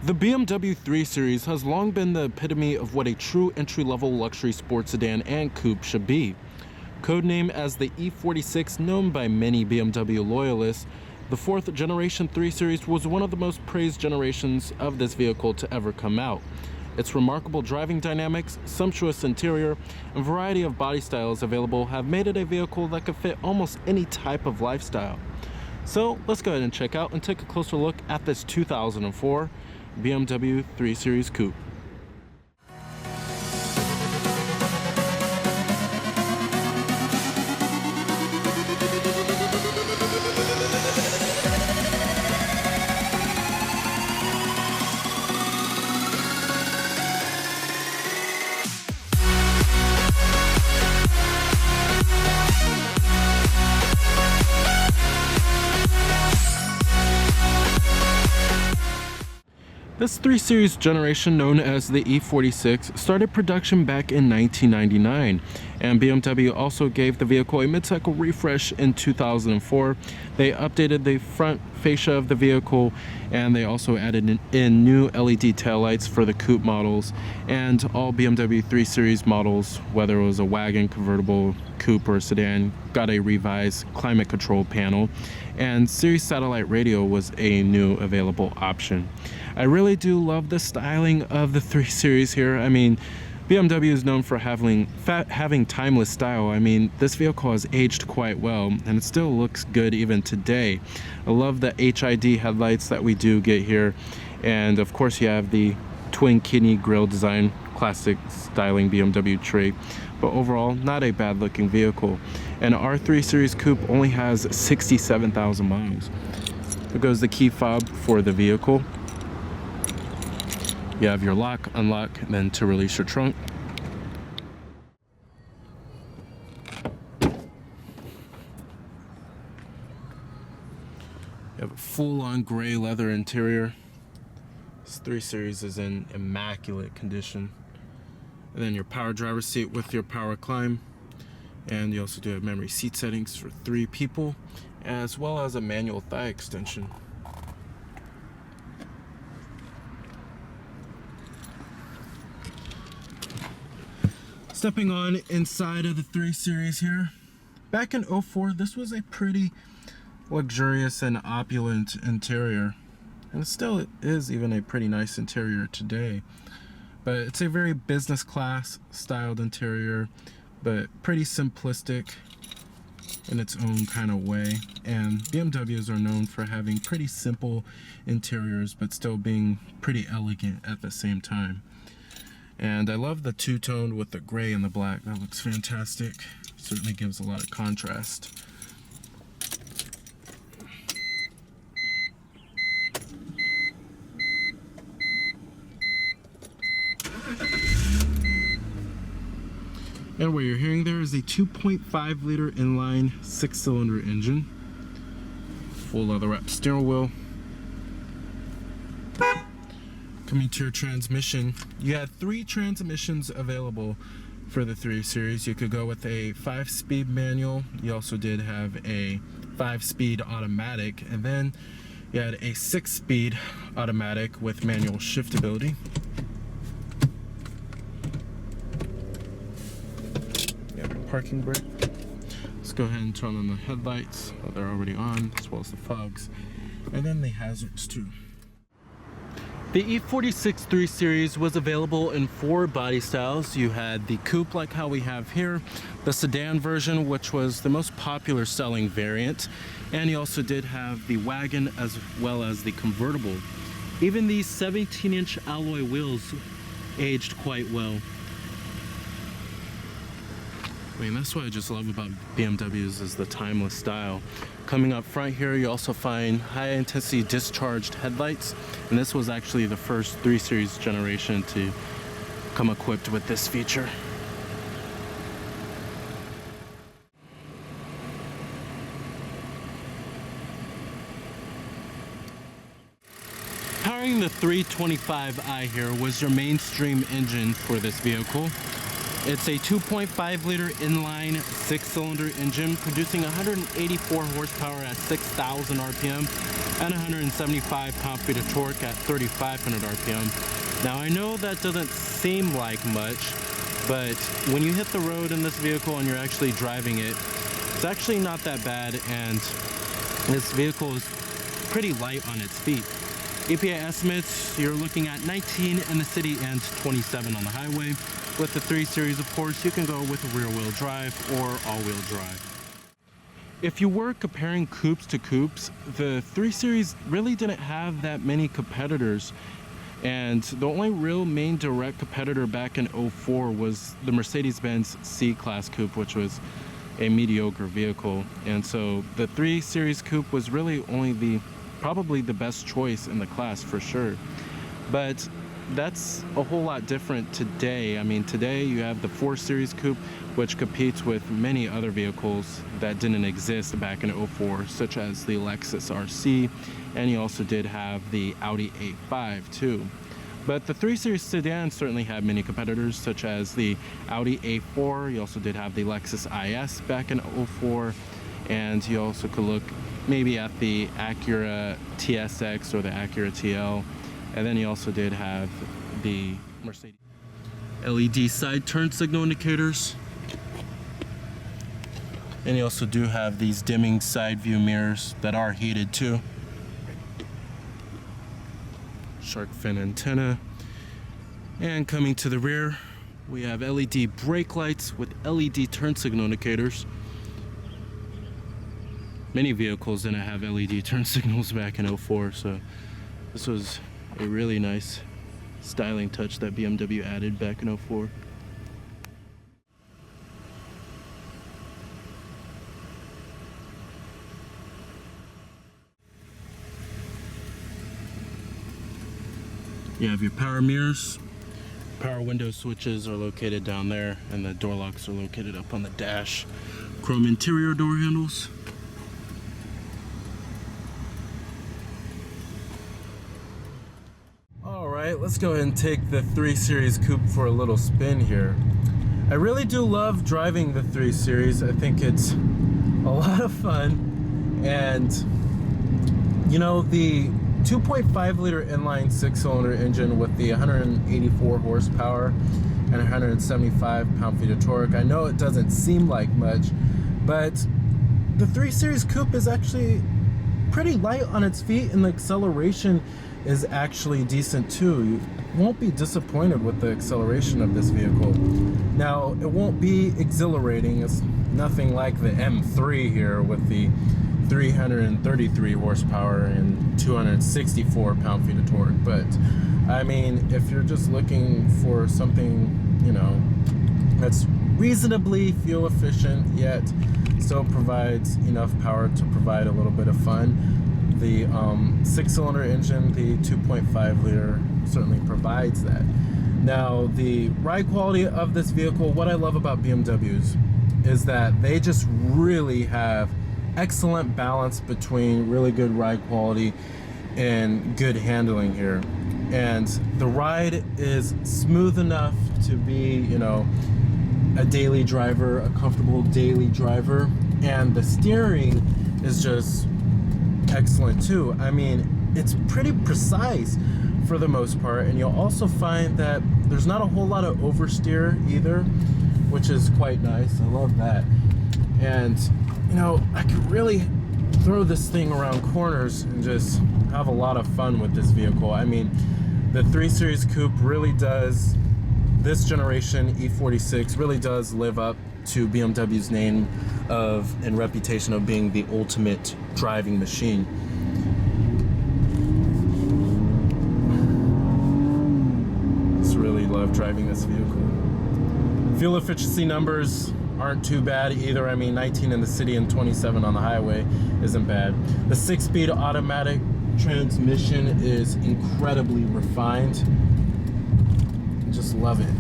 The BMW 3 Series has long been the epitome of what a true entry-level luxury sports sedan and coupe should be. Codenamed as the E46, known by many BMW loyalists, the 4th generation 3 Series was one of the most praised generations of this vehicle to ever come out. Its remarkable driving dynamics, sumptuous interior, and variety of body styles available have made it a vehicle that could fit almost any type of lifestyle. So let's go ahead and check out and take a closer look at this 2004 BMW 3 Series Coupe. This 3 Series generation, known as the E46, started production back in 1999, and BMW also gave the vehicle a mid-cycle refresh in 2004. They updated the front fascia of the vehicle, and they also added in new LED taillights for the coupe models, and all BMW 3 Series models, whether it was a wagon, convertible, coupe, or sedan, got a revised climate control panel, and Sirius satellite radio was a new available option. I really do love the styling of the 3 Series here. I mean, BMW is known for having timeless style. I mean, this vehicle has aged quite well, and it still looks good even today. I love the HID headlights that we do get here, and of course you have the twin kidney grille design, classic styling BMW trait. But overall, not a bad looking vehicle. And our 3 Series Coupe only has 67,000 miles. There goes the key fob for the vehicle. You have your lock, unlock, and then to release your trunk. You have a full-on gray leather interior. This 3 Series is in immaculate condition. And then your power driver's seat with your power climb. And you also do have memory seat settings for 3 people, as well as a manual thigh extension. Stepping on inside of the 3 Series here. Back in 04, this was a pretty luxurious and opulent interior. And it still is even a pretty nice interior today. But it's a very business class styled interior, but pretty simplistic in its own kind of way. And BMWs are known for having pretty simple interiors, but still being pretty elegant at the same time. And I love the two-tone with the gray and the black. That looks fantastic. Certainly gives a lot of contrast. And what you're hearing there is a 2.5 liter inline 6-cylinder engine. Full leather wrapped steering wheel. Coming to your transmission, you had 3 transmissions available for the 3 Series. You could go with a 5-speed manual. You also did have a 5-speed automatic, and then you had a 6-speed automatic with manual shiftability. You have your parking brake. Let's go ahead and turn on the headlights. Oh, they're already on, as well as the fogs, and then the hazards too. The E46 3 Series was available in 4 body styles. You had the coupe, like how we have here, the sedan version, which was the most popular selling variant, and you also did have the wagon as well as the convertible. Even these 17-inch alloy wheels aged quite well. I mean, that's what I just love about BMWs is the timeless style. Coming up front here, you also find high-intensity discharged headlights, and this was actually the first 3 Series generation to come equipped with this feature. Powering the 325i here was your mainstream engine for this vehicle. It's a 2.5 liter inline 6-cylinder engine producing 184 horsepower at 6,000 RPM and 175 pound-feet of torque at 3,500 RPM. Now I know that doesn't seem like much, but when you hit the road in this vehicle and you're actually driving it, it's actually not that bad, and this vehicle is pretty light on its feet. EPA estimates, you're looking at 19 in the city and 27 on the highway. With the 3 Series, of course, you can go with rear-wheel drive or all-wheel drive. If you were comparing coupes to coupes, the 3 Series really didn't have that many competitors. And the only real main direct competitor back in 04 was the Mercedes-Benz C-Class Coupe, which was a mediocre vehicle. And so the 3 Series Coupe was really only probably the best choice in the class for sure. But that's a whole lot different today. I mean, today you have the 4 Series Coupe, which competes with many other vehicles that didn't exist back in 04, such as the Lexus RC, and you also did have the Audi A5 too. But the 3 Series sedan certainly had many competitors, such as the Audi A4. You also did have the Lexus IS back in 04, and you also could look maybe at the Acura TSX or the Acura TL. And then you also did have the Mercedes LED side turn signal indicators. And you also do have these dimming side view mirrors that are heated too. Shark fin antenna. And coming to the rear, we have LED brake lights with LED turn signal indicators. Many vehicles didn't have LED turn signals back in 04, so this was a really nice styling touch that BMW added back in 04. You have your power mirrors. Power window switches are located down there, and the door locks are located up on the dash. Chrome interior door handles. Alright, let's go ahead and take the 3 Series Coupe for a little spin here. I really do love driving the 3 Series. I think it's a lot of fun, and you know, the 2.5 liter inline 6-cylinder engine with the 184 horsepower and 175 pound-feet of torque. I know it doesn't seem like much, but the 3 Series Coupe is actually pretty light on its feet, and the acceleration is actually decent too. You won't be disappointed with the acceleration of this vehicle. Now, it won't be exhilarating. It's nothing like the M3 here with the 333 horsepower and 264 pound-feet of torque. But I mean, if you're just looking for something, you know, that's reasonably fuel efficient yet still provides enough power to provide a little bit of fun, the 6-cylinder engine, the 2.5 liter, certainly provides that. Now, the ride quality of this vehicle, what I love about BMWs is that they just really have excellent balance between really good ride quality and good handling here. And the ride is smooth enough to be, you know, a daily driver, a comfortable daily driver. And the steering is just excellent too. I mean, it's pretty precise for the most part, and you'll also find that there's not a whole lot of oversteer either, which is quite nice. I love that. And you know, I could really throw this thing around corners and just have a lot of fun with this vehicle. I mean, the 3 Series Coupe really does, this generation E46 really does live up to BMW's name of and reputation of being the ultimate driving machine. Just really love driving this vehicle. Fuel efficiency numbers aren't too bad either. I mean, 19 in the city and 27 on the highway isn't bad. The 6-speed automatic transmission is incredibly refined. I just love it.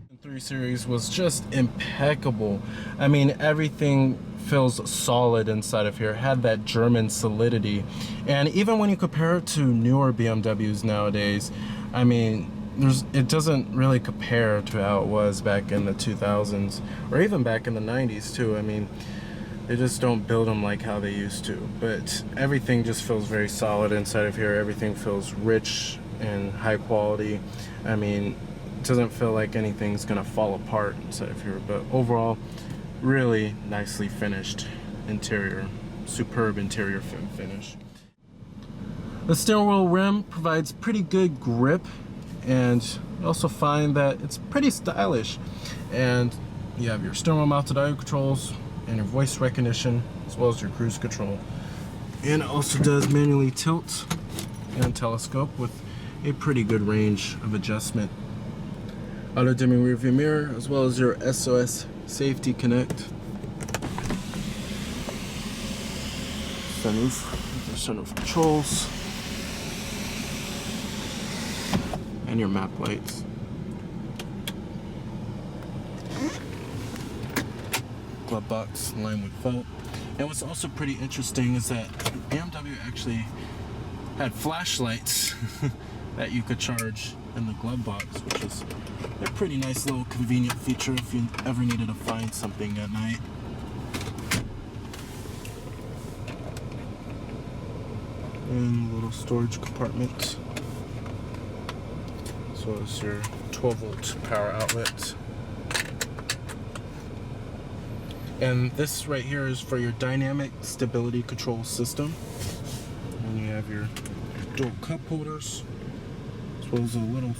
The 3 Series was just impeccable. I mean, everything feels solid inside of here. It had that German solidity. And even when you compare it to newer BMWs nowadays, I mean, it doesn't really compare to how it was back in the 2000s, or even back in the 90s too. I mean, they just don't build them like how they used to. But everything just feels very solid inside of here. Everything feels rich and high quality. I mean, it doesn't feel like anything's gonna fall apart inside of here. But overall, really nicely finished interior. Superb interior finish. The steering wheel rim provides pretty good grip, and you also find that it's pretty stylish. And you have your steering wheel mounted audio controls and your voice recognition, as well as your cruise control. And it also does manually tilt and telescope with a pretty good range of adjustment. Auto dimming rear view mirror, as well as your SOS Safety Connect. Sunroof, with your sunroof controls. And your map lights. Glove box lined with felt. And what's also pretty interesting is that BMW actually had flashlights that you could charge in the glove box, which is a pretty nice little convenient feature if you ever needed to find something at night. And a little storage compartment, as well as your 12-volt power outlet. And this right here is for your dynamic stability control system. And you have your dual cup holders, as well as a little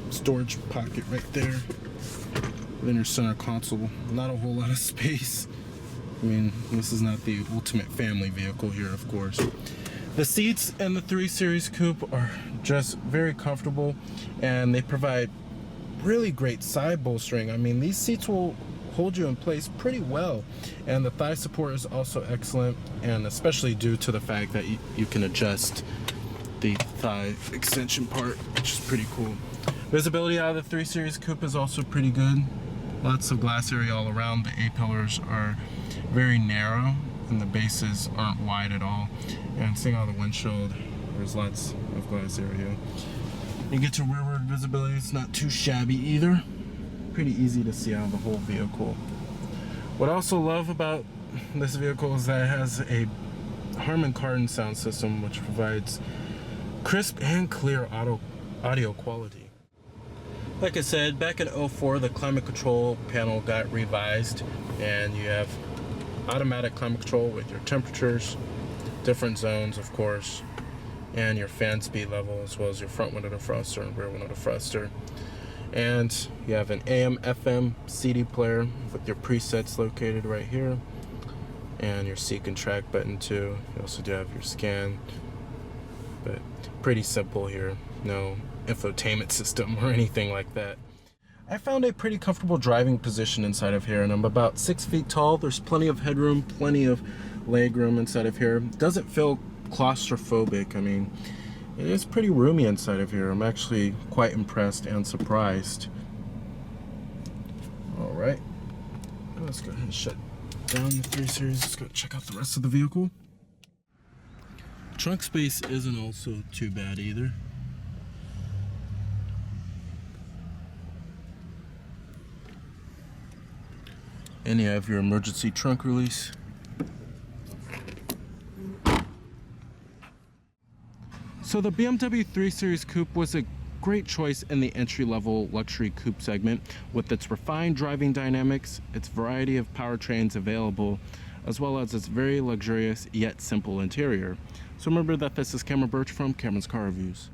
storage pocket right there. Then your center console, not a whole lot of space. I mean, this is not the ultimate family vehicle here, of course. The seats in the 3 Series Coupe are just very comfortable, and they provide really great side bolstering. I mean, these seats will hold you in place pretty well, and the thigh support is also excellent, and especially due to the fact that you can adjust the thigh extension part, which is pretty cool. Visibility out of the 3 Series Coupe is also pretty good. Lots of glass area all around. The A-pillars are very narrow and the bases aren't wide at all, and seeing out the windshield, there's lots of glass area. You get to rearward visibility, it's not too shabby either. Pretty easy to see out of the whole vehicle. What I also love about this vehicle is that it has a Harman Kardon sound system, which provides crisp and clear audio quality. Like I said, back in 04, the climate control panel got revised, and you have automatic climate control with your temperatures, different zones, of course, and your fan speed level, as well as your front window defroster and rear window defroster. And you have an AM, FM, CD player with your presets located right here, and your seek and track button too. You also do have your scan, but pretty simple here. No infotainment system or anything like that. I found a pretty comfortable driving position inside of here, and I'm about 6 feet tall. There's plenty of headroom, plenty of leg room inside of here. Doesn't feel claustrophobic. I mean, it is pretty roomy inside of here. I'm actually quite impressed and surprised. Alright, let's go ahead and shut down the 3 Series. Let's go check out the rest of the vehicle. Trunk space isn't also too bad either. And you have your emergency trunk release. So the BMW 3 Series Coupe was a great choice in the entry-level luxury coupe segment with its refined driving dynamics, its variety of powertrains available, as well as its very luxurious yet simple interior. So remember that this is Cameron Birch from Cameron's Car Reviews.